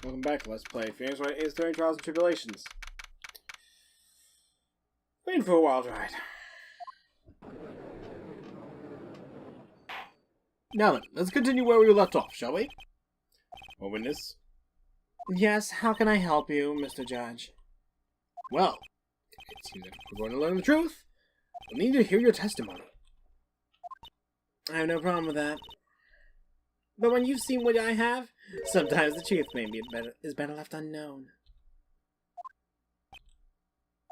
Welcome back to Let's Play Phoenix Wright is during Trials and Tribulations. Waiting for a wild ride. Now then, let's continue where we left off, shall we? A witness? Yes, how can I help you, Mr. Judge? Well, it seems that if we're going to learn the truth, we'll need to hear your testimony. I have no problem with that. But when you've seen what I have, sometimes the truth is better left unknown.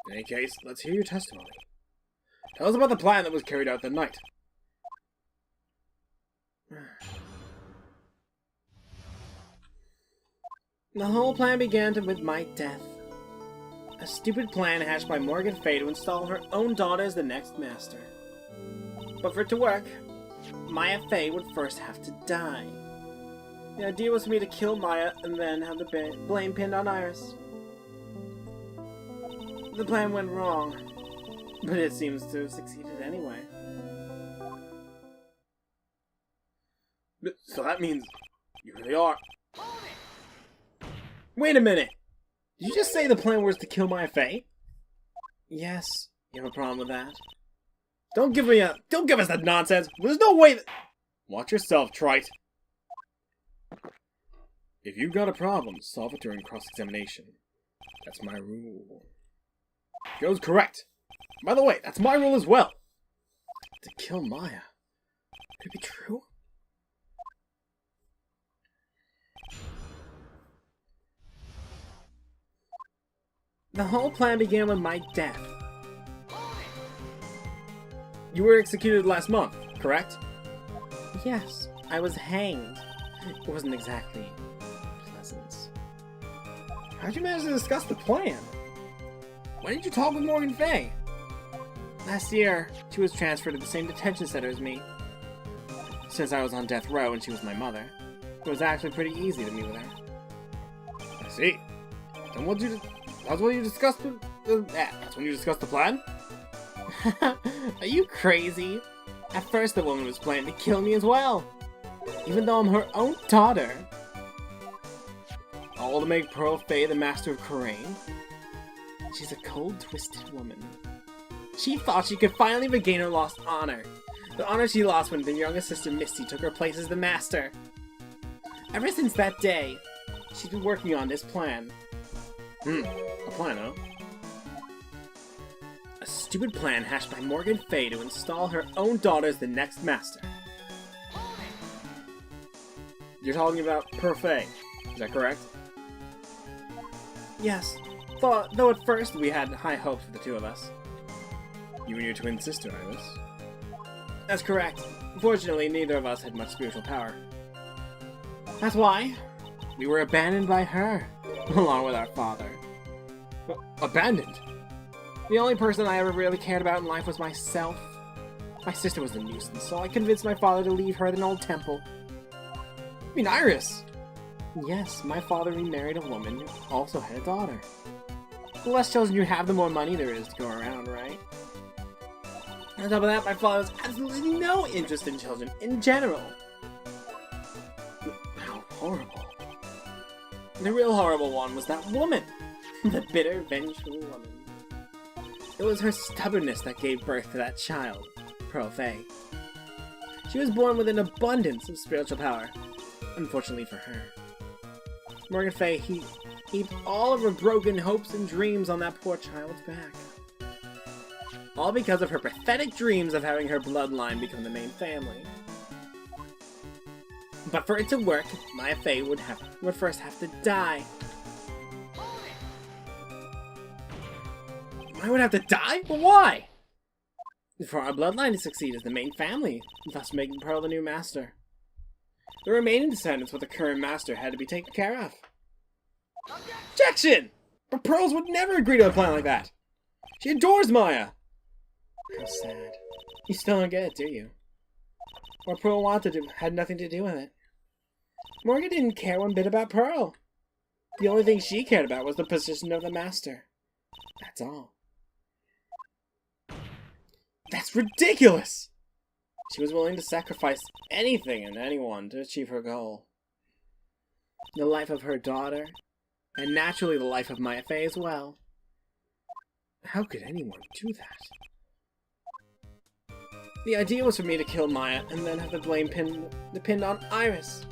In any case, let's hear your testimony. Tell us about the plan that was carried out that night. The whole plan began with my death. A stupid plan hatched by Morgan Fay to install her own daughter as the next master. But for it to work, Maya Fey would first have to die. The idea was for me to kill Maya and then have the blame pinned on Iris. The plan went wrong, but it seems to have succeeded anyway. So that means you really are... Wait a minute! Did you just say the plan was to kill Maya Fey? Yes. You have a problem with that? Don't give us that nonsense! There's no way that... Watch yourself, trite. If you've got a problem, solve it during cross-examination. That's my rule. Joe's correct. By the way, that's my rule as well. To kill Maya. Could it be true? The whole plan began with my death. You were executed last month, correct? Yes, I was hanged. It wasn't exactly pleasant. How'd you manage to discuss the plan? Why didn't you talk with Morgan Fay? Last year, she was transferred to the same detention center as me. Since I was on death row and she was my mother, it was actually pretty easy to meet with her. I see. Then that's when you discussed the plan? Are you crazy? At first the woman was planning to kill me as well. Even though I'm her own daughter. All to make Pearl Fay the master of Khura'in? She's a cold, twisted woman. She thought she could finally regain her lost honor. The honor she lost when the youngest sister Misty took her place as the master. Ever since that day, she's been working on this plan. A plan, huh? A stupid plan hatched by Morgan Fay to install her own daughter as the next master. You're talking about Pearl Fay, is that correct? Yes, though at first we had high hopes for the two of us. You and your twin sister, Iris? That's correct. Unfortunately, neither of us had much spiritual power. That's why we were abandoned by her, along with our father. Abandoned? The only person I ever really cared about in life was myself. My sister was a nuisance, so I convinced my father to leave her at an old temple. You mean Iris? Yes, my father remarried a woman who also had a daughter. The less children you have, the more money there is to go around, right? On top of that, my father has absolutely no interest in children in general. How horrible. The real horrible one was that woman. The bitter, vengeful woman. It was her stubbornness that gave birth to that child, Pearl Fay. She was born with an abundance of spiritual power, unfortunately for her. Morgan Fay heaped all of her broken hopes and dreams on that poor child's back. All because of her pathetic dreams of having her bloodline become the main family. But for it to work, Maya Fay would first have to die. I would have to die? But why? For our bloodline to succeed as the main family, thus making Pearl the new master. The remaining descendants with the current master had to be taken care of. Objection! But Pearls would never agree to a plan like that. She adores Maya. How sad. You still don't get it, do you? What Pearl wanted had nothing to do with it. Morgan didn't care one bit about Pearl. The only thing she cared about was the position of the master. That's all. That's ridiculous! She was willing to sacrifice anything and anyone to achieve her goal. the life of her daughter, and naturally the life of Maya Fey as well. How could anyone do that? The idea was for me to kill Maya and then have the blame pinned on Iris.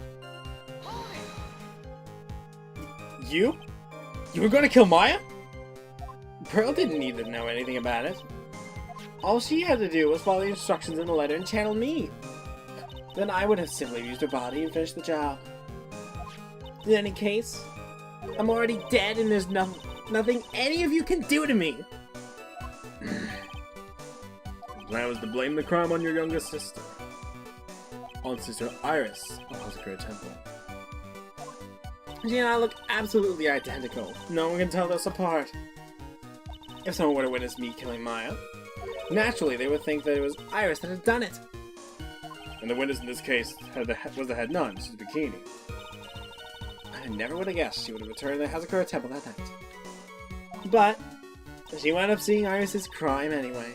You? You were going to kill Maya? Pearl didn't need to know anything about it. All she had to do was follow the instructions in the letter and channel me. Then I would have simply used her body and finished the job. In any case, I'm already dead and there's nothing any of you can do to me. The plan was to blame the crime on your youngest sister. On Sister Iris of Hazakura Temple. She and I look absolutely identical. No one can tell us apart. If someone were to witness me killing Maya, naturally they would think that it was Iris that had done it. And the witness in this case was the head nun, Sister Bikini. I never would have guessed she would have returned to the Hazakura Temple that night. But she wound up seeing Iris' crime anyway.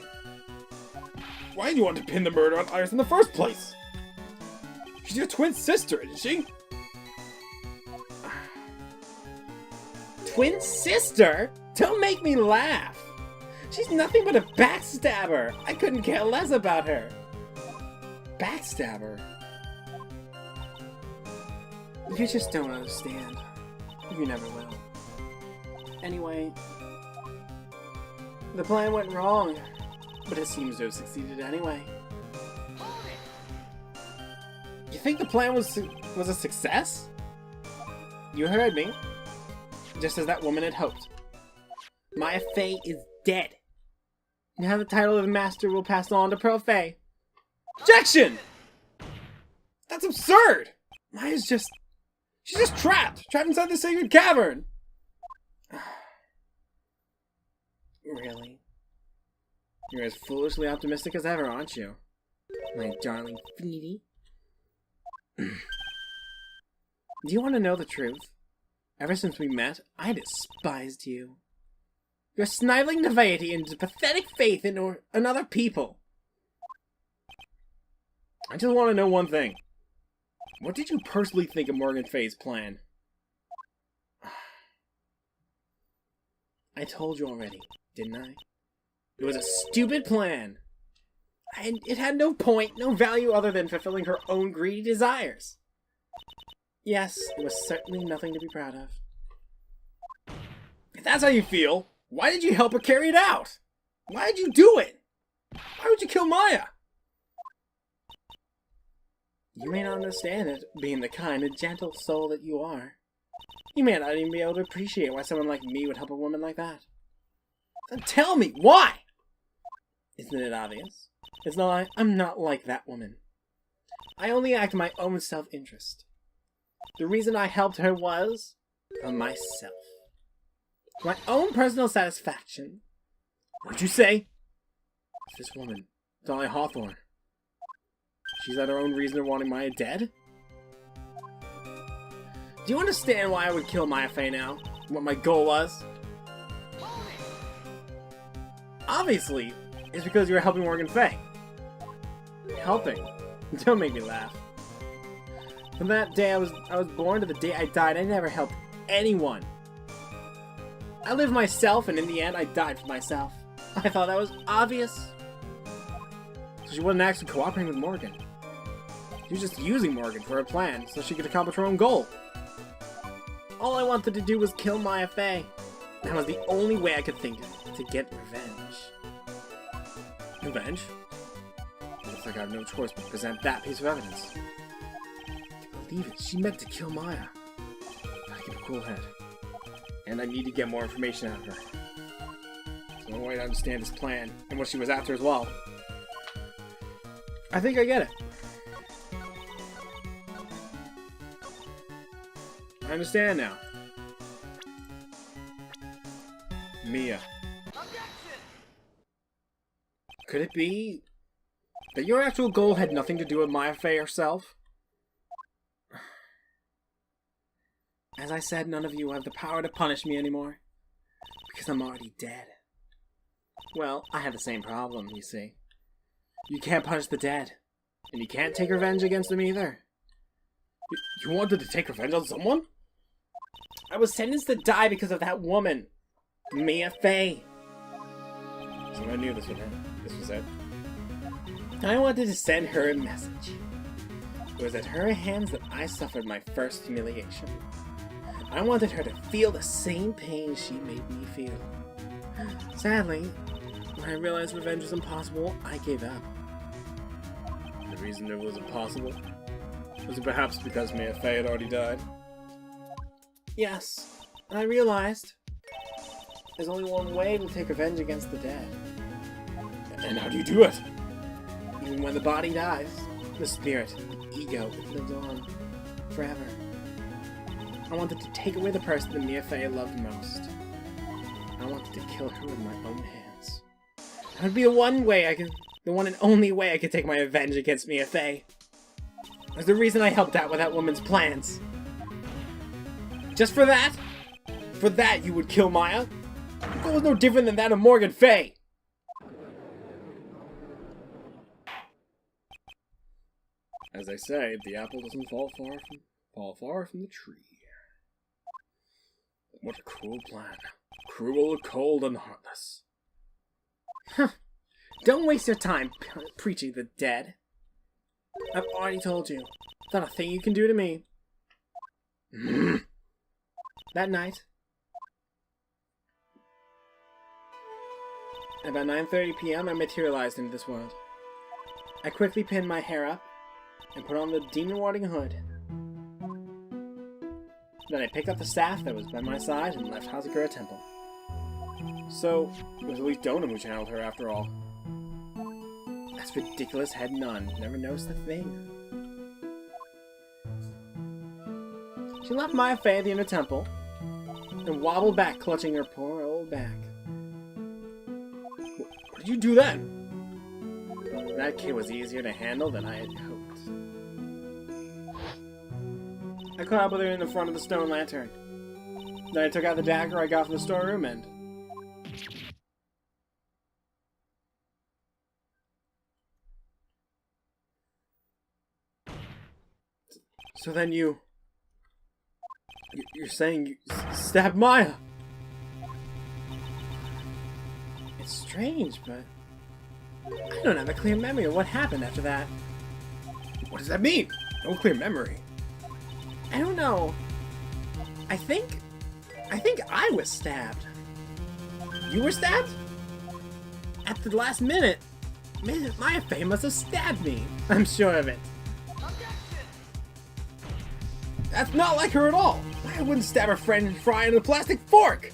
Why did you want to pin the murder on Iris in the first place? She's your twin sister, isn't she? Twin sister? Don't make me laugh! She's nothing but a backstabber! I couldn't care less about her! Backstabber? You just don't understand. You never will. Anyway, the plan went wrong, but it seems to have succeeded anyway. You think the plan was a success? You heard me. Just as that woman had hoped. Maya Fey is dead. Now the title of the Master will pass on to Pearl Fey. Objection! That's absurd! Maya's she's just trapped inside the sacred cavern! Really? You're as foolishly optimistic as ever, aren't you? My darling Feeny. Do you want to know the truth? Ever since we met, I despised you. Your sniveling naivety and pathetic faith in other people. I just want to know one thing. What did you personally think of Morgan Fey's plan? I told you already, didn't I? It was a stupid plan. And it had no point, no value other than fulfilling her own greedy desires. Yes, it was certainly nothing to be proud of. If that's how you feel, why did you help her carry it out? Why did you do it? Why would you kill Maya? You may not understand it, being the kind and gentle soul that you are. You may not even be able to appreciate why someone like me would help a woman like that. Then tell me, why? Isn't it obvious? It's not I'm not like that woman. I only act in my own self-interest. The reason I helped her was for myself. My own personal satisfaction. What'd you say? This woman, Dolly Hawthorne. She's had her own reason for wanting Maya dead? Do you understand why I would kill Maya Fey now? What my goal was? Obviously, it's because you were helping Morgan Fey. Helping? Don't make me laugh. From that day I was born to the day I died, I never helped anyone. I lived myself, and in the end, I died for myself. I thought that was obvious. So she wasn't actually cooperating with Morgan. She was just using Morgan for her plan, so she could accomplish her own goal. All I wanted to do was kill Maya Fey. That was the only way I could think of to get revenge. Revenge? Looks like I have no choice but to present that piece of evidence. I believe it. She meant to kill Maya. Gotta keep a cool head. And I need to get more information out of her. So one way to understand this plan and what she was after as well. I think I get it. I understand now. Mia. Could it be that your actual goal had nothing to do with Maya Fey herself? As I said, none of you have the power to punish me anymore. Because I'm already dead. Well, I have the same problem, you see. You can't punish the dead. And you can't take revenge against them either. You wanted to take revenge on someone? I was sentenced to die because of that woman, Mia Fey. So I knew this was it. I wanted to send her a message. It was at her hands that I suffered my first humiliation. I wanted her to feel the same pain she made me feel. Sadly, when I realized revenge was impossible, I gave up. The reason it was impossible? Was it perhaps because Mia Fey had already died? Yes, and I realized there's only one way to take revenge against the dead. And how do you do it? Even when the body dies, the spirit, the ego, it lives on forever. I wanted to take away the person that Mia Fey loved most. I wanted to kill her with my own hands. That would be the one and only way I could take my revenge against Mia Fey. It was the reason I helped out with that woman's plans. Just for that? For that you would kill Maya? Your goal was no different than that of Morgan Fey! As they say, the apple doesn't fall far from the tree. What a cruel plan. Cruel, cold, and heartless. Huh. Don't waste your time preaching the dead. I've already told you. Not a thing you can do to me. That night, at about 9:30 p.m., I materialized into this world. I quickly pinned my hair up and put on the demon-warding hood. Then I picked up the staff that was by my side and left Hazakura Temple. So, it was at least Donum who channeled her after all. That's ridiculous head none. Never noticed a thing. She left Maya Fey at the inner temple and wobbled back, clutching her poor old back. What did you do then? That kid was easier to handle than I had hoped. I caught up with her in the front of the stone lantern. Then I took out the dagger I got from the storeroom and... So then you're saying you stabbed Maya? It's strange, but I don't have a clear memory of what happened after that. What does that mean? No clear memory. I don't know. I think I was stabbed. You were stabbed? At the last minute. Maya Fey must have stabbed me. I'm sure of it. That's not like her at all. I wouldn't stab her friend and fry in a plastic fork.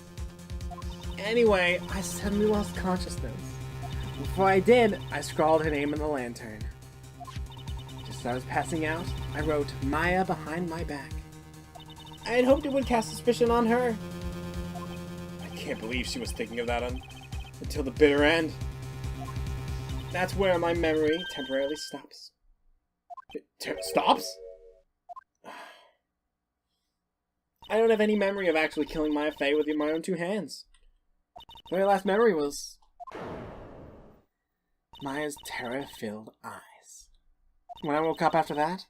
Anyway, I suddenly lost consciousness. Before I did, I scrawled her name in the lantern. Just as I was passing out, I wrote Maya behind my back. I had hoped it would cast suspicion on her. I can't believe she was thinking of that until the bitter end. That's where my memory temporarily stops. It stops? I don't have any memory of actually killing Maya Fey with my own two hands. My last memory was Maya's terror-filled eyes. When I woke up after that,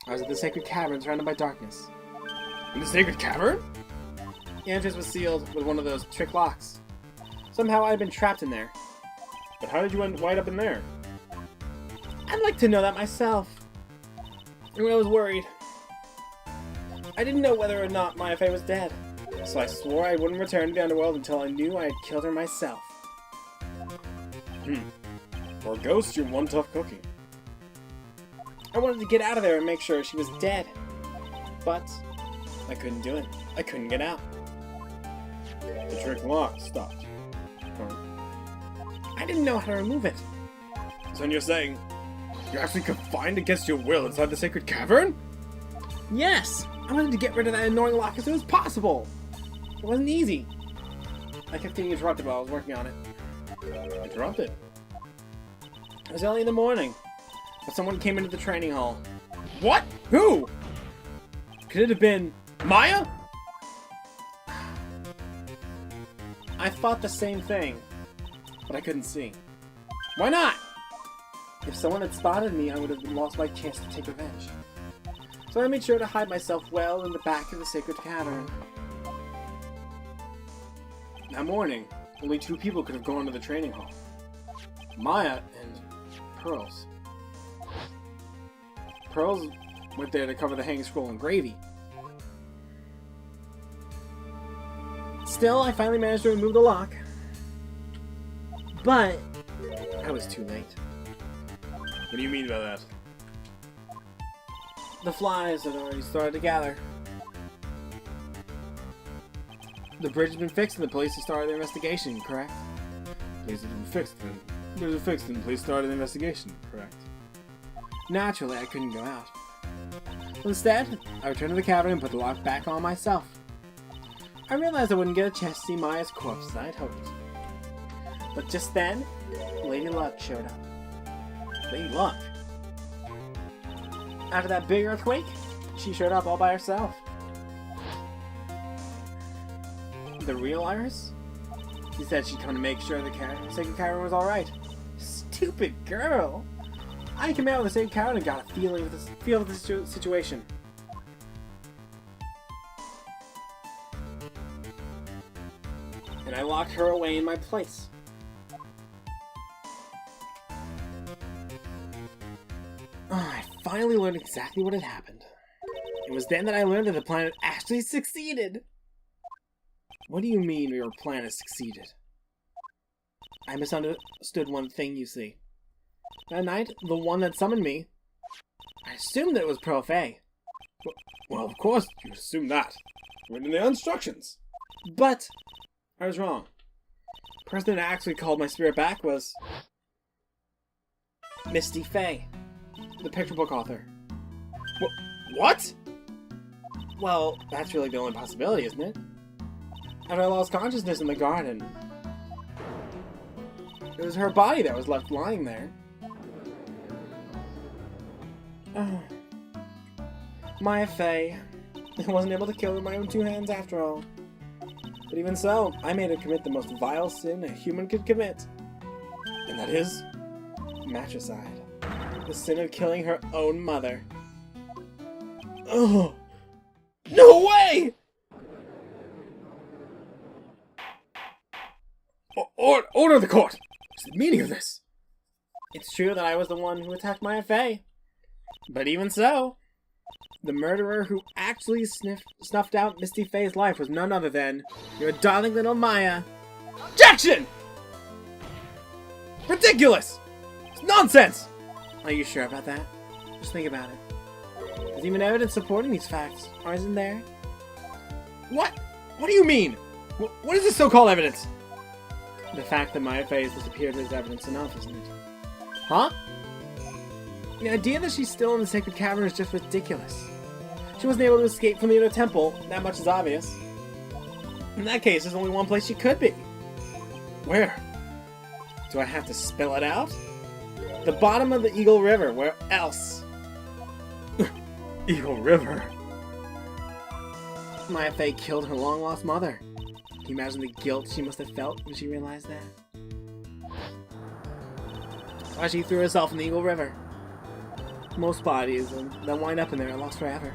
I was at the sacred cavern surrounded by darkness. In the sacred cavern? The entrance was sealed with one of those trick locks. Somehow I had been trapped in there. But how did you wind up in there? I'd like to know that myself. And I was worried. I didn't know whether or not Maya Fey was dead, so I swore I wouldn't return to the underworld until I knew I had killed her myself. For a ghost, you're one tough cookie. I wanted to get out of there and make sure she was dead, but I couldn't do it. I couldn't get out. The trick lock stopped. I didn't know how to remove it. So you're saying you're actually confined against your will inside the sacred cavern? Yes! I wanted to get rid of that annoying lock as soon as possible. It wasn't easy. I kept getting interrupted while I was working on it. Interrupted? It was early in the morning, but someone came into the training hall. What? Who? Could it have been Maya? I thought the same thing, but I couldn't see. Why not? If someone had spotted me, I would have lost my chance to take revenge. So I made sure to hide myself well in the back of the sacred cavern. That morning, only 2 people could have gone to the training hall. Maya and Pearls. Pearls went there to cover the hanging scroll in gravy. Still, I finally managed to remove the lock. But I was too late. What do you mean by that? The flies had already started to gather. The bridge has been fixed and the police have started their investigation, correct? Police have been fixed and the bridge is fixed and the police started the investigation, correct? Naturally, I couldn't go out. Instead, I returned to the cavern and put the lock back on myself. I realized I wouldn't get a chance to see Maya's corpse as I'd hoped. But just then, Lady Luck showed up. Lady Luck? After that big earthquake, she showed up all by herself. The real Iris? She said she'd come to make sure the Sacred Cavern was alright. Stupid girl! I came out with the Sacred Cavern and got a feel of this situation. And I locked her away in my place. I finally learned exactly what had happened. It was then that I learned that the planet actually succeeded. What do you mean your plan has succeeded? I misunderstood one thing, you see. That night, the one that summoned me, I assumed that it was Pearl Fay. Well, of course you assumed that. Written in the instructions. But I was wrong. The person that actually called my spirit back was Misty Fay, the picture book author. What? Well, that's really the only possibility, isn't it? After I lost consciousness in the garden, it was her body that was left lying there. Oh. Maya Fay. I wasn't able to kill her with my own 2 hands after all. But even so, I made her commit the most vile sin a human could commit. And that is matricide. The sin of killing her own mother. Oh! No way! Order of the court! What's the meaning of this? It's true that I was the one who attacked Maya Fay. But even so, the murderer who actually snuffed out Misty Fay's life was none other than your darling little Maya. Objection! Ridiculous! It's nonsense! Are you sure about that? Just think about it. There's even evidence supporting these facts, isn't there? What? What do you mean? What is this so-called evidence? The fact that Maya Fay has disappeared is evidence enough, isn't it? Huh? The idea that she's still in the Sacred Cavern is just ridiculous. She wasn't able to escape from the inner temple, that much is obvious. In that case, there's only one place she could be. Where? Do I have to spell it out? The bottom of the Eagle River, where else? Eagle River? Maya Fay killed her long-lost mother. Can you imagine the guilt she must have felt when she realized that? That's why she threw herself in the Eagle River. Most bodies that wind up in there are lost forever.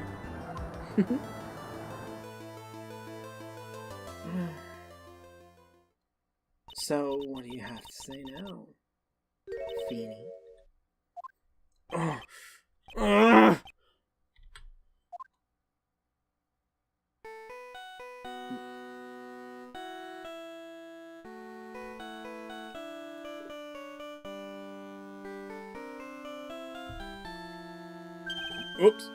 So, what do you have to say now, Feeny? Oops.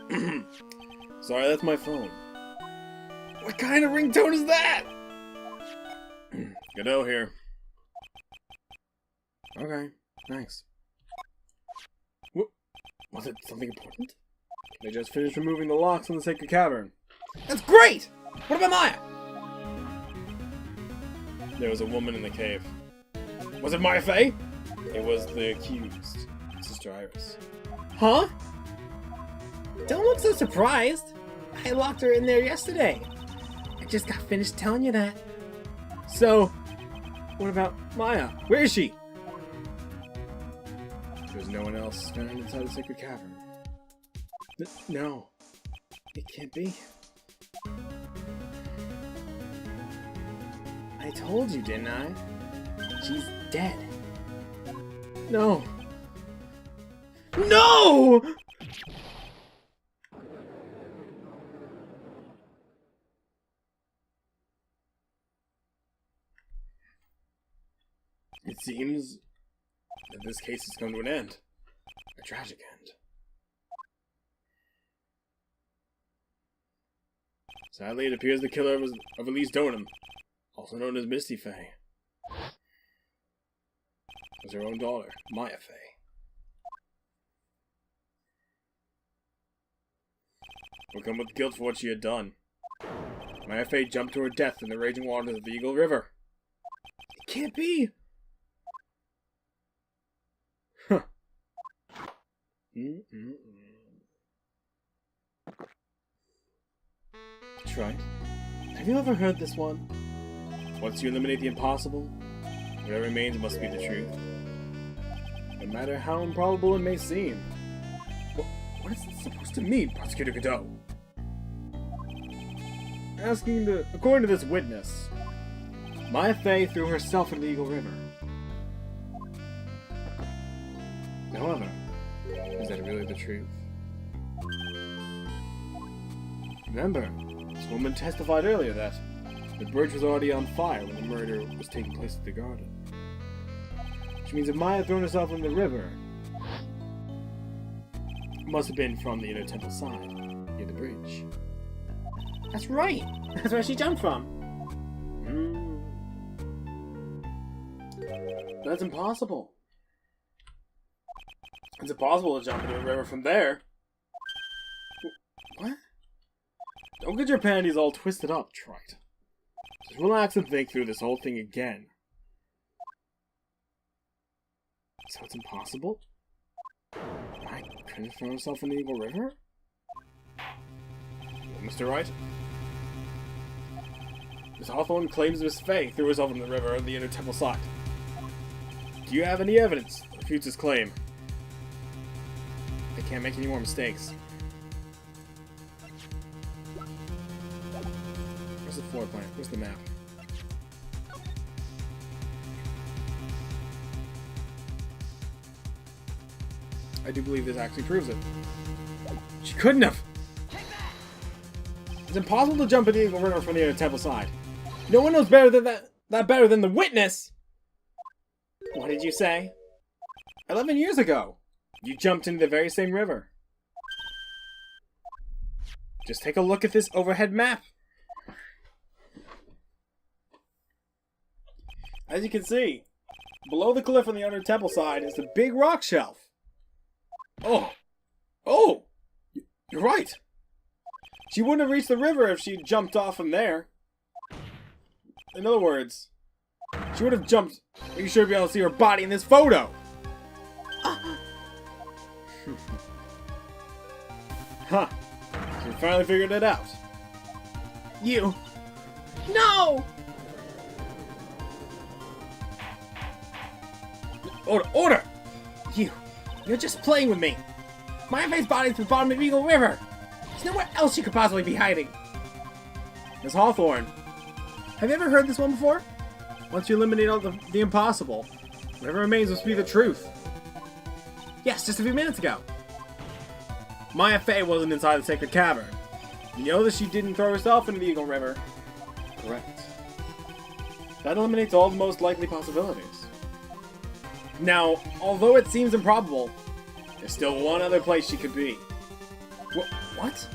Sorry, that's my phone. What kind of ringtone is that? Godot here. Okay, thanks. Was it something important? They just finished removing the locks on the Sacred Cavern. That's great! What about Maya? There was a woman in the cave. Was it Maya Fay? It was the accused, Sister Iris. Huh? Don't look so surprised. I locked her in there yesterday. I just got finished telling you that. So, what about Maya? Where is she? There's no one else found inside the Sacred Cavern. No. It can't be. I I told you, didn't I? She's dead. No. No! It seems that this case has come to an end. A tragic end. Sadly, it appears the killer of Elise Donham, also known as Misty Faye, was her own daughter, Maya Faye. Overcome with guilt for what she had done, Maya Faye jumped to her death in the raging waters of the Eagle River. It can't be! Huh. Right. Have you ever heard this one? Once you eliminate the impossible, whatever remains must be the truth. No matter how improbable it may seem. What is this supposed to mean, Prosecutor Godot? According to this witness, Maya Faye threw herself into the Eagle River. However, is that really the truth? Remember, this woman testified earlier that the bridge was already on fire when the murder was taking place at the garden. Which means if Maya had thrown herself in the river, it must have been from the inner temple side, near the bridge. That's right! That's where she jumped from! That's impossible. It's impossible to jump into a river from there. What? Don't get your panties all twisted up, Wright. Just relax and think through this whole thing again. So it's impossible? I couldn't throw himself in the Eagle River? Well, Mr. Wright? Miss Hawthorne claims Miss Faye threw herself in the river on the inner temple side. Do you have any evidence that refutes his claim? They can't make any more mistakes. Where's the floor plan? Where's the map? I do believe this actually proves it. She couldn't have! It's impossible to jump into the Eagle River from the inner temple side. No one knows better than that better than the witness! What did you say? 11 years ago! You jumped into the very same river. Just take a look at this overhead map. As you can see, below the cliff on the inner temple side is the big rock shelf. Oh! You're right! She wouldn't have reached the river if she'd jumped off from there. In other words, she would have jumped. You should be able to see her body in this photo. Huh. So we finally figured it out. You. No! Order! You're just playing with me. Maya Faye's body's at the bottom of Eagle River. There's nowhere else she could possibly be hiding. Miss Hawthorne, have you ever heard this one before? Once you eliminate all the impossible, whatever remains must be the truth. Yes, just a few minutes ago. Maya Faye wasn't inside the sacred cavern. You know that she didn't throw herself into the Eagle River. Correct. That eliminates all the most likely possibilities. Now, although it seems improbable, there's still one other place she could be. What?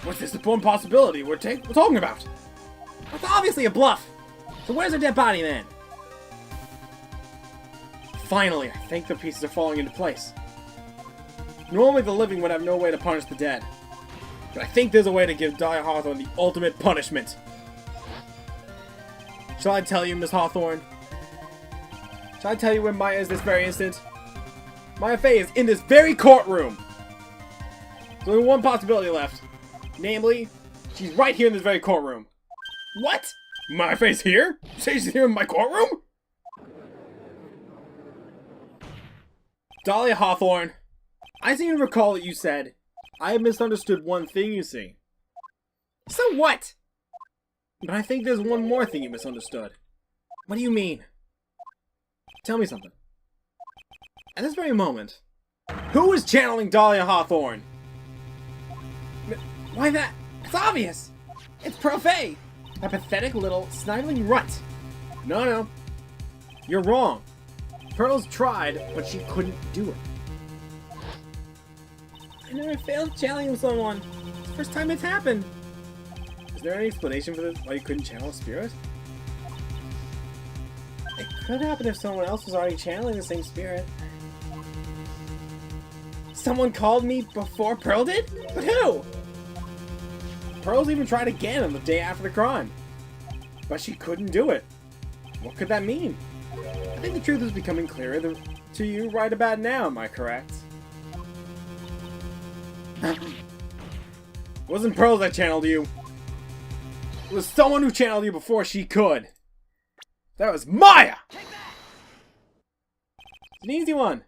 What's this important possibility we're talking about? That's obviously a bluff! So where's her dead body then? Finally, I think the pieces are falling into place. Normally the living would have no way to punish the dead. But I think there's a way to give Dahlia Hawthorne the ultimate punishment. Shall I tell you, Miss Hawthorne? Shall I tell you where Maya is this very instant? Maya Faye is in this very courtroom! There's only one possibility left. Namely, she's right here in this very courtroom. What? Maya Faye's here? You say she's here in my courtroom? Dahlia Hawthorne, I seem to recall that you said, I have misunderstood one thing, you see. So what? But I think there's one more thing you misunderstood. What do you mean? Tell me something. At this very moment, who is channeling Dahlia Hawthorne? Why that? It's obvious! It's Profay! A pathetic little sniveling runt. No. You're wrong. Pearls tried, but she couldn't do it. I never failed channeling someone. It's the first time it's happened. Is there any explanation for this? Why you couldn't channel a spirit? It could happen if someone else was already channeling the same spirit. Someone called me before Pearl did? But who? Pearls even tried again on the day after the crime. But she couldn't do it. What could that mean? I think the truth is becoming clearer to you right about now, am I correct? It wasn't Pearls that channeled you. It was someone who channeled you before she could. That was Maya! It's an easy one.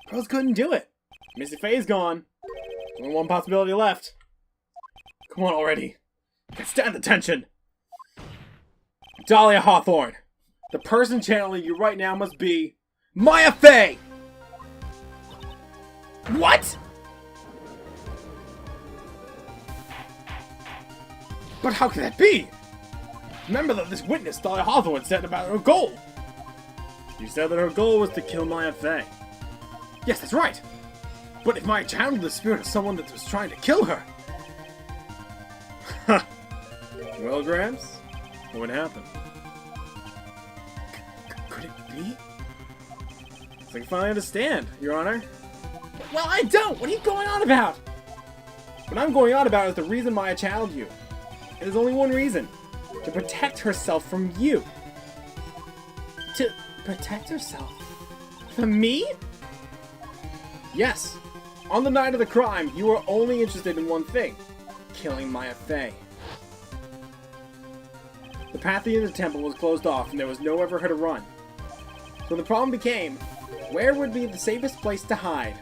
Pearls couldn't do it. Missy Faye's gone. There's only one possibility left. Come on already. I can stand the tension. Dahlia Hawthorne. The person channeling you right now must be Maya Faye! What? But how can that be? Remember that this witness, Dahlia Hawthorne, said about her goal. You said that her goal was to kill Maya Faye. Yes, that's right. But if Maya channeled the spirit of someone that was trying to kill her... Well, Gramps, what would happen? Could it be? I think I finally understand, Your Honor. Well, I don't! What are you going on about? What I'm going on about is the reason Maya channeled you. And there's only one reason. To protect herself from you. To protect herself? From me? Yes. On the night of the crime, you were only interested in one thing. Killing Maya Faye. The path into the temple was closed off and there was nowhere for her to run. So the problem became, where would be the safest place to hide?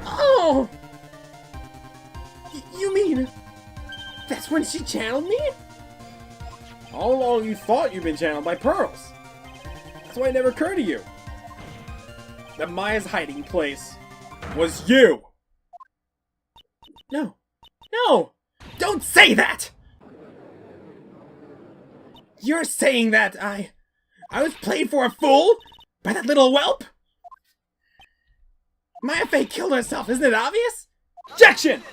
Oh! You mean... that's when she channeled me? All along you thought you'd been channeled by Pearls. That's why it never occurred to you that Maya's hiding place was you. No. No! Don't say that! You're saying that I was played for a fool? By that little whelp? Maya Faye killed herself, isn't it obvious? Objection!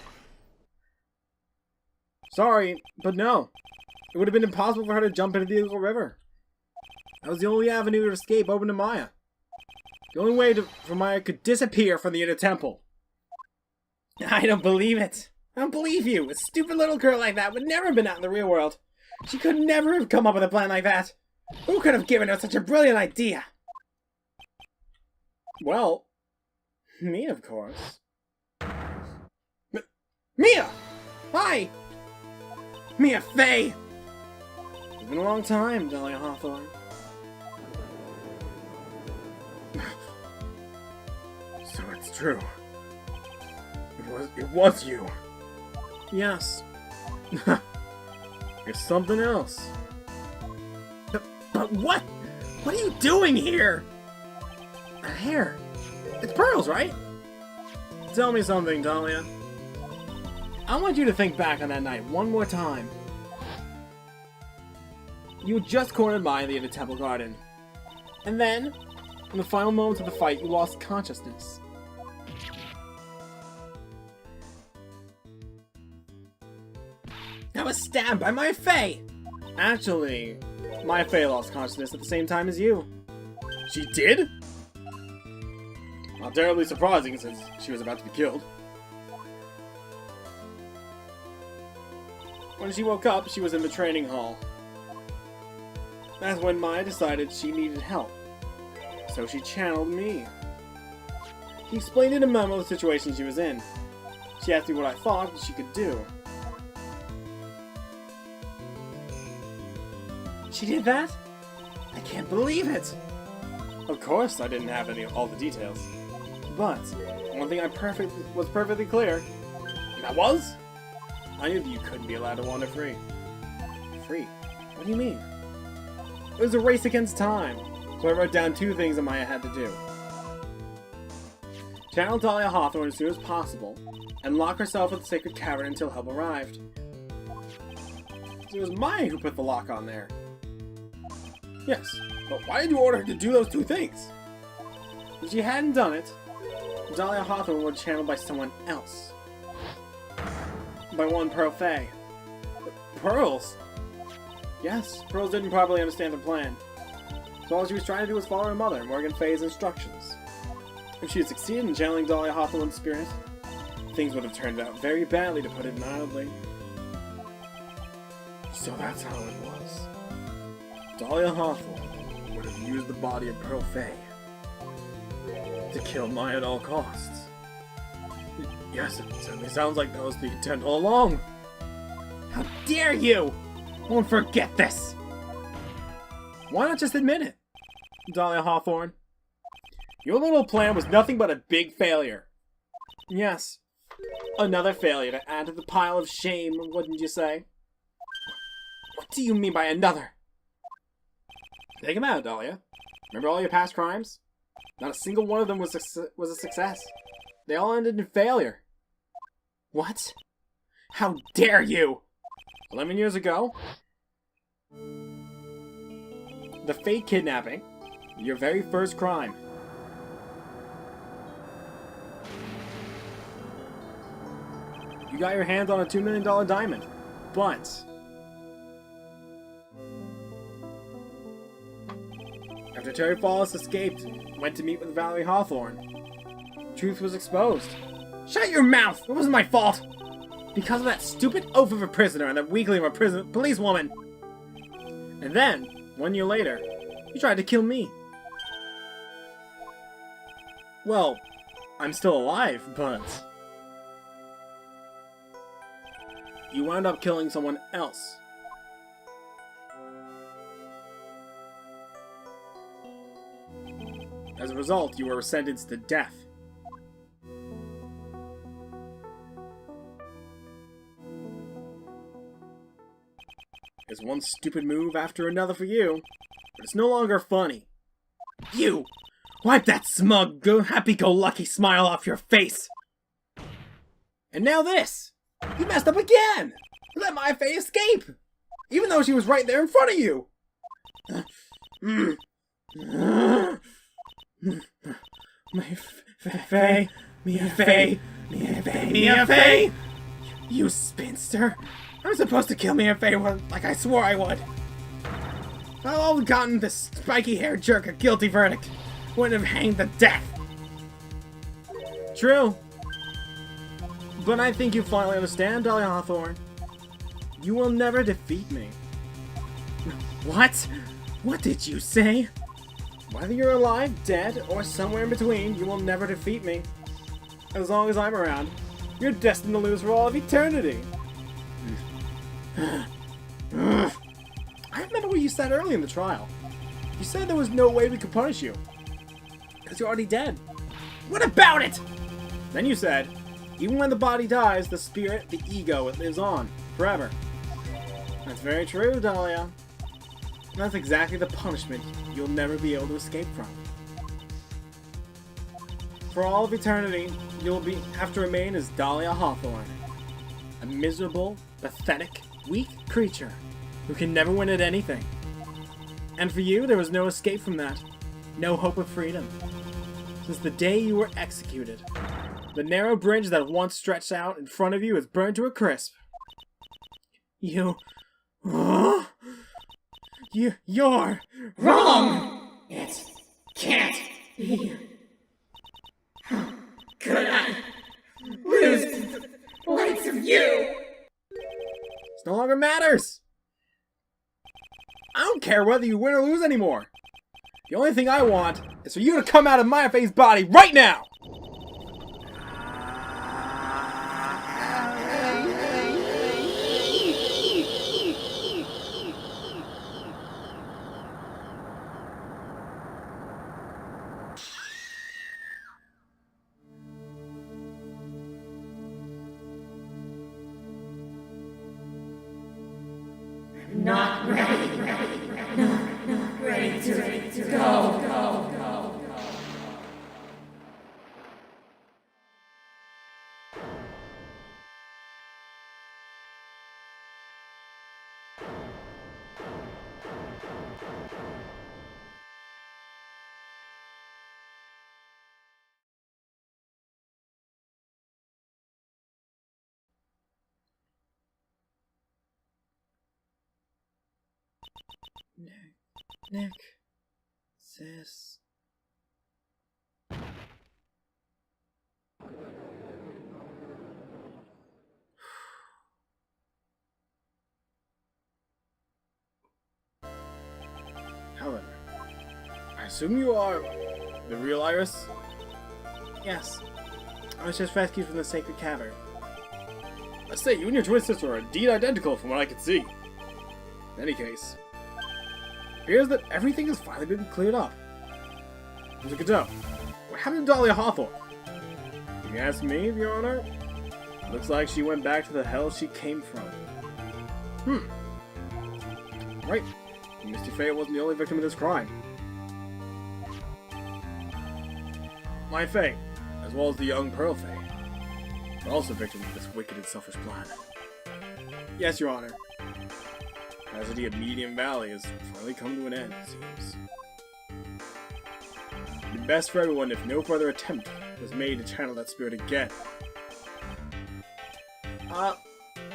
Sorry, but no. It would have been impossible for her to jump into the Eagle River. That was the only avenue to escape open to Maya. The only way for Maya could disappear from the inner temple. I don't believe it. I don't believe you. A stupid little girl like that would never have been out in the real world. She could never have come up with a plan like that. Who could have given her such a brilliant idea? Well, me, of course. Mia! Hi! Mia Faye! It's been a long time, Dahlia Hawthorne. So it's true. It was you. Yes. It's something else. But what? What are you doing here? Hair. It's Pearls, right? Tell me something, Dahlia. I want you to think back on that night one more time. You had just cornered Maya in the temple garden. And then, in the final moments of the fight, you lost consciousness. I was stabbed by Maya Faye! Actually, Maya Faye lost consciousness at the same time as you. She did? Not terribly surprising since she was about to be killed. When she woke up, she was in the training hall. That's when Maya decided she needed help. So she channeled me. She explained in a memo the situation she was in. She asked me what I thought she could do. She did that? I can't believe it! Of course I didn't have all the details. But, one thing was perfectly clear. And that was? I knew that you couldn't be allowed to wander free. Free? What do you mean? It was a race against time, so I wrote down 2 things that Maya had to do. Channel Dahlia Hawthorne as soon as possible, and lock herself in the sacred cavern until help arrived. So it was Maya who put the lock on there. Yes, but why did you order her to do those 2 things? If she hadn't done it, Dahlia Hawthorne were channeled by someone else. By one Pearl Fay. Pearls? Yes, Pearls didn't properly understand the plan. So all she was trying to do was follow her mother, Morgan Fay's instructions. If she had succeeded in channeling Dahlia Hawthorne's spirit, things would have turned out very badly, to put it mildly. So that's how it was. Dahlia Hawthorne would have used the body of Pearl Fay to kill Maya at all costs. Yes, it certainly sounds like that was the intent all along. How dare you! Won't forget this! Why not just admit it, Dahlia Hawthorne? Your little plan was nothing but a big failure. Yes, another failure to add to the pile of shame, wouldn't you say? What do you mean by another? Take him out, Dahlia. Remember all your past crimes? Not a single one of them was a success. They all ended in failure. What? How dare you! 11 years ago, the fake kidnapping, your very first crime. You got your hands on a $2 million diamond, but after Terry Fallis escaped and went to meet with Valerie Hawthorne, truth was exposed. Shut your mouth! It wasn't my fault! Because of that stupid oaf of a prisoner and that weakling of a policewoman! And then, 1 year later, you tried to kill me. Well, I'm still alive, but you wound up killing someone else. As a result, you were sentenced to death. It's one stupid move after another for you, but it's no longer funny. You! Wipe that smug, happy-go-lucky smile off your face! And now this! You messed up again! Let my Fay escape! Even though she was right there in front of you! Mia Fay! You spinster! I was supposed to kill Mia Fay like I swore I would. If I'd all gotten this spiky-haired jerk a guilty verdict, wouldn't have hanged to death. True. But I think you finally understand, Dahlia Hawthorne. You will never defeat me. What? What did you say? Whether you're alive, dead, or somewhere in between, you will never defeat me. As long as I'm around, you're destined to lose for all of eternity. I remember what you said early in the trial. You said there was no way we could punish you, because you're already dead. What about it? Then you said, even when the body dies, the spirit, the ego, it lives on, forever. That's very true, Dahlia. And that's exactly the punishment you'll never be able to escape from. For all of eternity, you'll have to remain as Dahlia Hawthorne. A miserable, pathetic, weak creature who can never win at anything. And for you, there was no escape from that. No hope of freedom. Since the day you were executed, the narrow bridge that once stretched out in front of you is burned to a crisp. You're wrong! It can't be. How could I lose to the likes of you? It no longer matters! I don't care whether you win or lose anymore. The only thing I want is for you to come out of Maya Fay's body right now! Nick, sis. Helen, I assume you are the real Iris? Yes. I was just rescued from the sacred cavern. Let's say you and your twin sister are indeed identical from what I can see. In any case, it appears that everything has finally been cleared up. Mr. Godot, what happened to Dahlia Hawthorne? If you ask me, Your Honor, looks like she went back to the hell she came from. Right. Misty Faye wasn't the only victim of this crime. My Faye, as well as the young Pearl Faye, are also victims of this wicked and selfish plan. Yes, Your Honor. The tragedy of Medium Valley has finally come to an end, it seems. It would be best for everyone if no further attempt was made to channel that spirit again.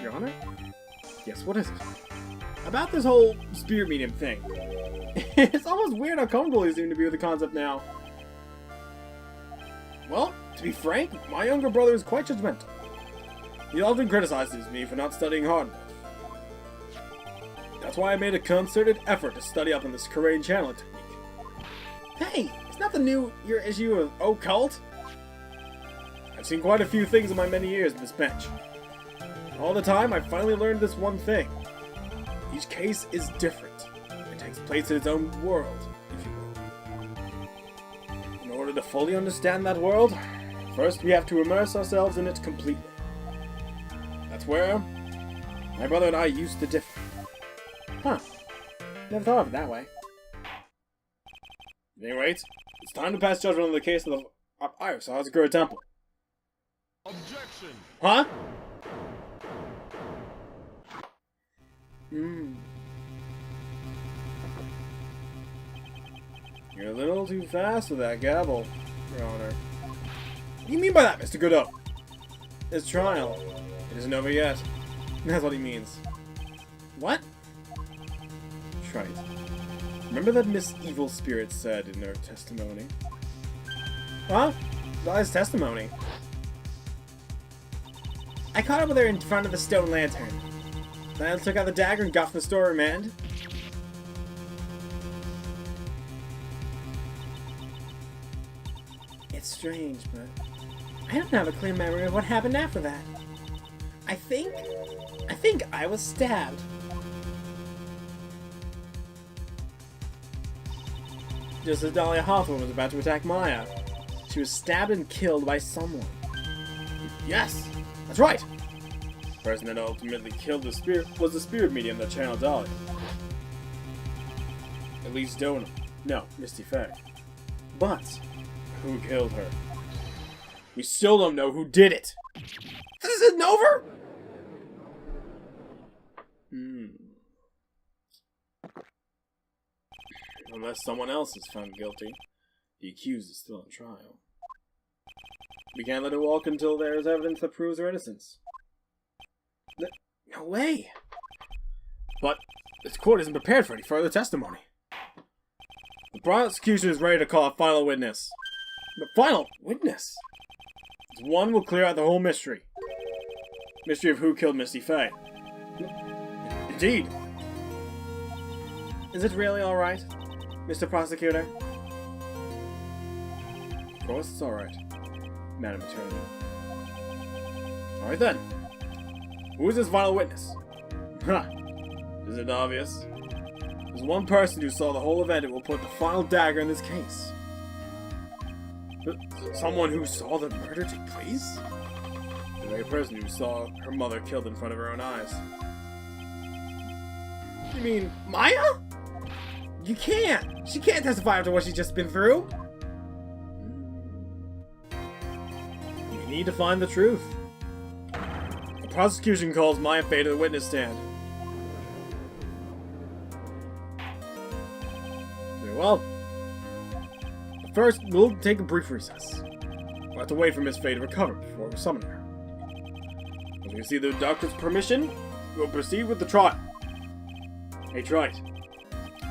Your Honor? Yes, what is it? About this whole spirit medium thing. It's almost weird how comfortable you seem to be with the concept now. Well, to be frank, my younger brother is quite judgmental. He often criticizes me for not studying hard enough. That's why I made a concerted effort to study up on this Korean channeling technique. Hey, it's not your issue of occult? I've seen quite a few things in my many years at this bench. All the time, I finally learned this one thing. Each case is different. It takes place in its own world, if you will. In order to fully understand that world, first we have to immerse ourselves in it completely. That's where my brother and I used to differ. Huh. Never thought of it that way. At any rate, it's time to pass judgment on the case of the Iris Hazakura Temple. Objection! Huh? You're a little too fast with that gavel, Your Honor. What do you mean by that, Mr. Godot? This trial, it isn't over yet. That's what he means. What? Right. Remember that Miss Evil Spirit said in her testimony? Huh? Dahlia's testimony? I caught up with her in front of the stone lantern. Then I took out the dagger and got from the storeroom and... It's strange, but I don't have a clear memory of what happened after that. I think I was stabbed. Just as Dahlia Hawthorne was about to attack Maya, she was stabbed and killed by someone. Yes, that's right! The person that ultimately killed the spirit was the spirit medium that channeled Dahlia. At least Donut. No, Misty Faye. But, who killed her? We still don't know who did it! This isn't over?! Unless someone else is found guilty, the accused is still on trial. We can't let her walk until there is evidence that proves her innocence. No way! But this court isn't prepared for any further testimony. The prosecution is ready to call a final witness. The final witness? This one will clear out the whole mystery. Mystery of who killed Misty Faye. Indeed. Is it really alright, Mr. Prosecutor? Of course it's alright, Madam Attorney. Alright then. Who is this final witness? Huh. Isn't it obvious? There's one person who saw the whole event and will put the final dagger in this case. Someone who saw the murder take place? The very person who saw her mother killed in front of her own eyes. You mean Maya? You can't! She can't testify after what she's just been through! We need to find the truth. The prosecution calls Maya Faye to the witness stand. Very well. But first, we'll take a brief recess. We'll have to wait for Miss Faye to recover before we summon her. When we see the doctor's permission, we'll proceed with the trial. Hey, Wright.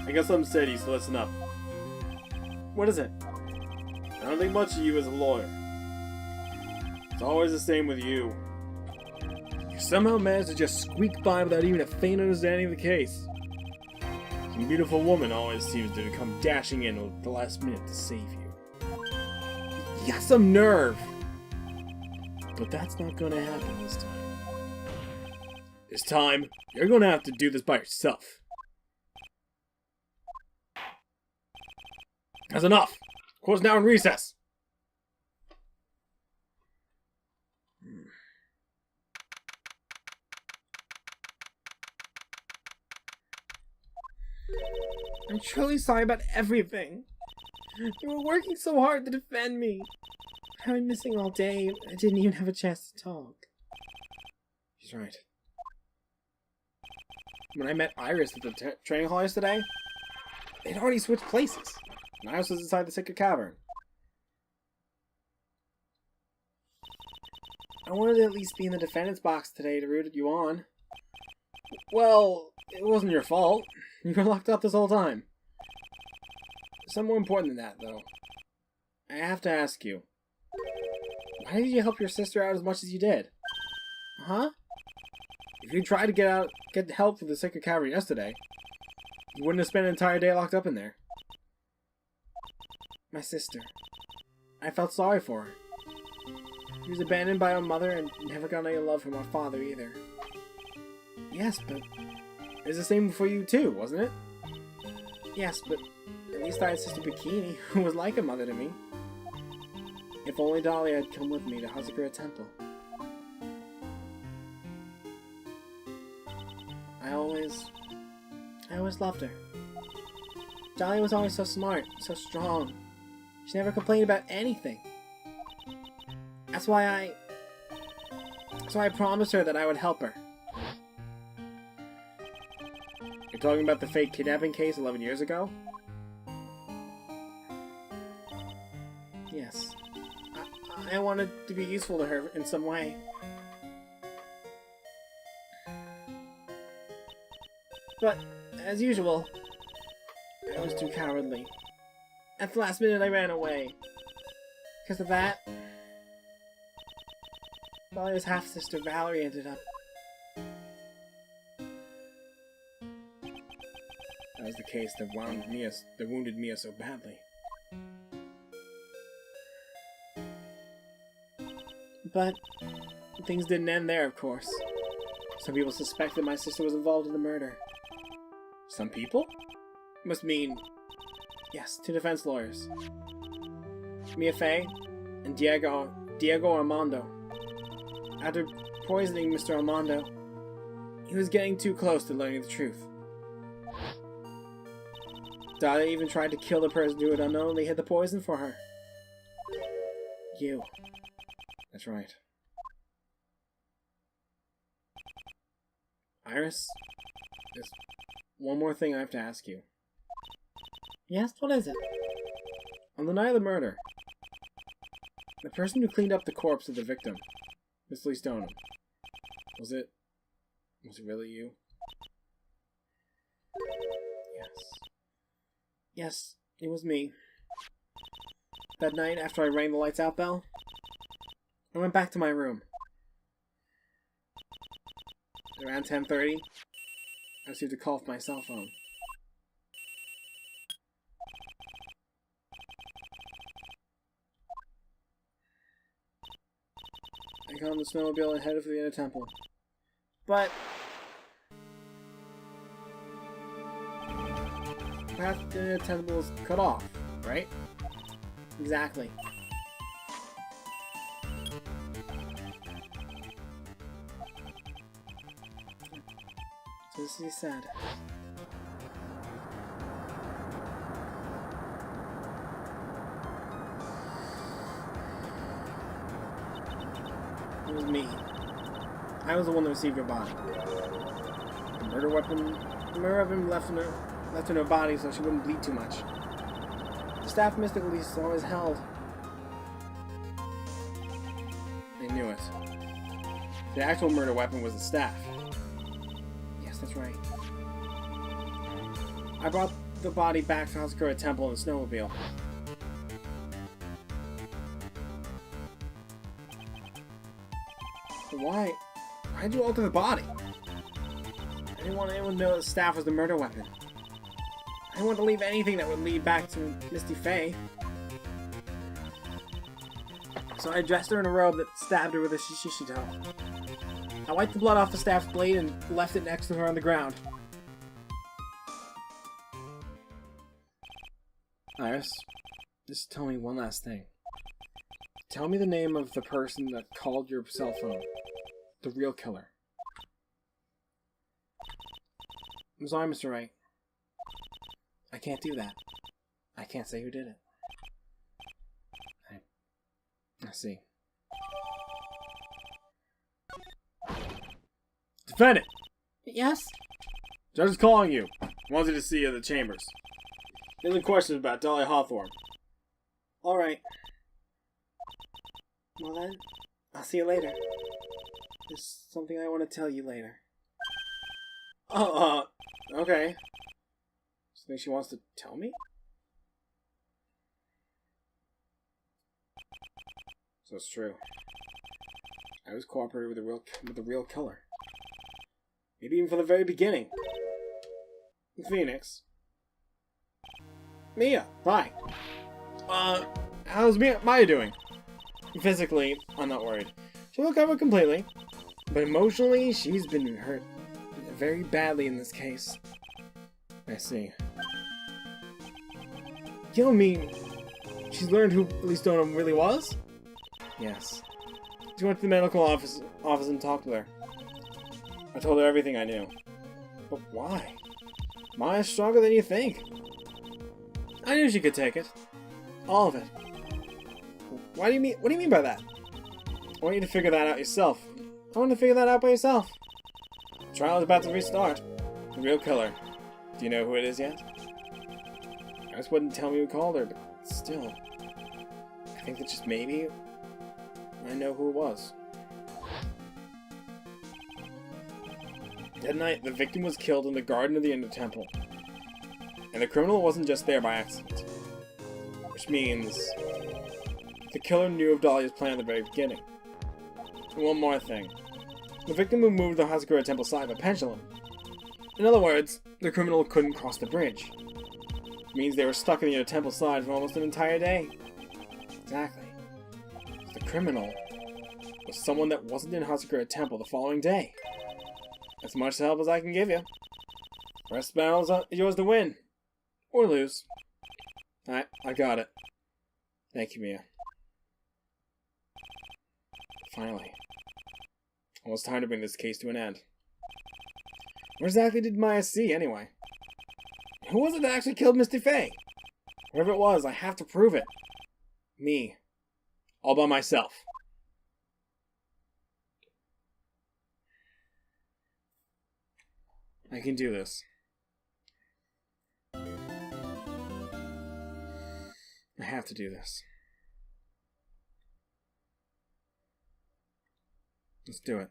I got something to say to you, so listen up. What is it? I don't think much of you as a lawyer. It's always the same with you. You somehow manage to just squeak by without even a faint understanding of the case. Some beautiful woman always seems to come dashing in at the last minute to save you. You got some nerve! But that's not gonna happen this time. This time, you're gonna have to do this by yourself. That's enough! Court's now in recess! I'm truly sorry about everything. You were working so hard to defend me. I've been missing all day. I didn't even have a chance to talk. She's right. When I met Iris at the training hall yesterday, they'd already switched places. And Iris was inside the secret cavern. I wanted to at least be in the defendant's box today to root you on. Well, it wasn't your fault. You were locked up this whole time. Something more important than that, though. I have to ask you. Why did you help your sister out as much as you did? Huh? If you tried to get help for the secret cavern yesterday, you wouldn't have spent an entire day locked up in there. My sister. I felt sorry for her. She was abandoned by her mother and never got any love from her father either. Yes, but it was the same for you too, wasn't it? Yes, but at least I had Sister Bikini, who was like a mother to me. If only Dahlia had come with me to Hazakura Temple. I always loved her. Dahlia was always so smart, so strong. She never complained about anything. That's why I promised her that I would help her. You're talking about the fake kidnapping case 11 years ago? Yes. I wanted to be useful to her in some way. But, as usual, I was too cowardly. At the last minute I ran away. Because of that, Dahlia's half-sister Valerie ended up. That was the case that wounded Mia so badly. But things didn't end there, of course. Some people suspected my sister was involved in the murder. Some people? Must mean, yes, 2 defense lawyers. Mia Faye and Diego Armando. After poisoning Mr. Armando, he was getting too close to learning the truth. Dahlia even tried to kill the person who had unknowingly hid the poison for her. You. That's right. Iris, there's one more thing I have to ask you. Yes, what is it? On the night of the murder, the person who cleaned up the corpse of the victim, Miss Lee Stoneham, was it really you? Yes. Yes, it was me. That night, after I rang the lights out bell, I went back to my room. Around 10:30, I received a call from my cell phone. I got on the snowmobile and headed for the inner temple. But perhaps the inner temple was cut off, right? Exactly. So this is sad. It was me. I was the one that received your body. The murder weapon left in her body so she wouldn't bleed too much. The staff mystically is always held. They knew it. The actual murder weapon was the staff. Yes, that's right. I brought the body back to Hazakura Temple in a snowmobile. Why? Why'd you alter the body? I didn't want anyone to know the staff was the murder weapon. I didn't want to leave anything that would lead back to Misty Faye. So I dressed her in a robe that stabbed her with a shishito. I wiped the blood off the staff's blade and left it next to her on the ground. Iris, just tell me one last thing. Tell me the name of the person that called your cell phone. The real killer. I'm sorry, Mr. Wright. I can't do that. I can't say who did it. I see. Defendant! Yes? Judge is calling you. Wanted to see you in the chambers. Any questions about Dolly Hawthorne? Alright. Well then, I'll see you later. There's something I want to tell you later. Oh, okay. Something she wants to tell me? So it's true. I was cooperating with the real killer. Maybe even from the very beginning. Phoenix. Mia, hi. How's Maya doing? Physically, I'm not worried. She'll recover completely. But emotionally, she's been hurt very badly in this case. I see. You don't mean she's learned who Leastone really was? Yes. She went to the medical office and talked with her. I told her everything I knew. But why? Maya's stronger than you think. I knew she could take it. All of it. What do you mean by that? I want you to figure that out yourself. I want to figure that out by yourself. The trial is about to restart. The real killer. Do you know who it is yet? I just wouldn't tell me who called her, but still. I think that just maybe I know who it was. That night, the victim was killed in the garden of the Inner Temple. And the criminal wasn't just there by accident. Which means the killer knew of Dahlia's plan at the very beginning. And one more thing. The victim who moved the Hazakura Temple side of a pendulum. In other words, the criminal couldn't cross the bridge. It means they were stuck in the Inner Temple side for almost an entire day. Exactly. The criminal was someone that wasn't in Hazakura Temple the following day. As much help as I can give you. The rest of the battle is yours to win. Or lose. Alright, I got it. Thank you, Mia. Finally. Almost time to bring this case to an end. What exactly did Maya see, anyway? Who was it that actually killed Misty Faye? Whoever it was, I have to prove it. Me. All by myself. I can do this. I have to do this. Let's do it.